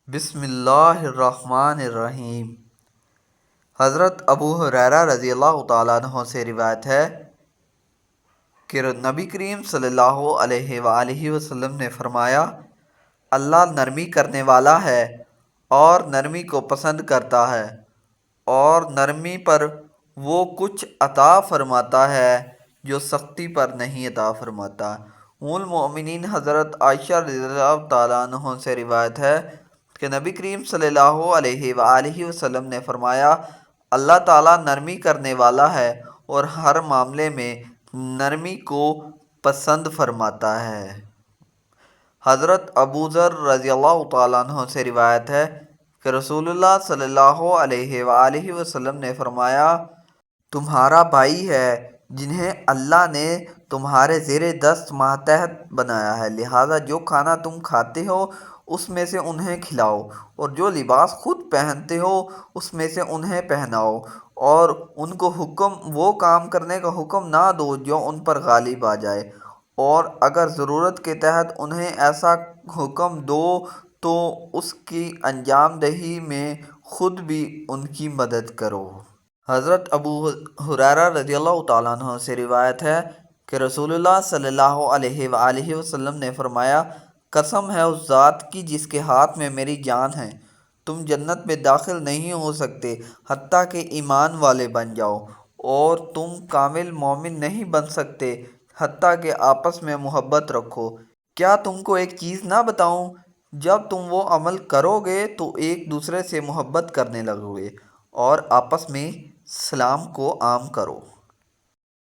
بسم اللہ الرحمن الرحیم۔ حضرت ابو ہریرہ رضی اللہ تعالیٰ عنہ سے روایت ہے کہ نبی کریم صلی اللہ علیہ وآلہ وسلم نے فرمایا، اللہ نرمی کرنے والا ہے اور نرمی کو پسند کرتا ہے، اور نرمی پر وہ کچھ عطا فرماتا ہے جو سختی پر نہیں عطا فرماتا۔ ام المؤمنین حضرت عائشہ رضی اللہ تعالیٰ عنہ سے روایت ہے کہ نبی کریم صلی اللہ علیہ وآلہ وسلم نے فرمایا، اللہ تعالیٰ نرمی کرنے والا ہے اور ہر معاملے میں نرمی کو پسند فرماتا ہے۔ حضرت ابو ذر رضی اللہ تعالیٰ عنہ سے روایت ہے کہ رسول اللہ صلی اللہ علیہ وآلہ وسلم نے فرمایا، تمہارا بھائی ہے جنہیں اللہ نے تمہارے زیر دست ماتحت بنایا ہے، لہٰذا جو کھانا تم کھاتے ہو اس میں سے انہیں کھلاؤ، اور جو لباس خود پہنتے ہو اس میں سے انہیں پہناؤ، اور ان کو وہ کام کرنے کا حکم نہ دو جو ان پر غالب آ جائے، اور اگر ضرورت کے تحت انہیں ایسا حکم دو تو اس کی انجام دہی میں خود بھی ان کی مدد کرو۔ حضرت ابو ہریرہ رضی اللہ تعالیٰ عنہ سے روایت ہے کہ رسول اللہ صلی اللہ علیہ وآلہ وسلم نے فرمایا، قسم ہے اس ذات کی جس کے ہاتھ میں میری جان ہے، تم جنت میں داخل نہیں ہو سکتے حتیٰ کہ ایمان والے بن جاؤ، اور تم کامل مومن نہیں بن سکتے حتیٰ کہ آپس میں محبت رکھو۔ کیا تم کو ایک چیز نہ بتاؤں؟ جب تم وہ عمل کرو گے تو ایک دوسرے سے محبت کرنے لگو گے اور آپس میں سلام کو عام کرو۔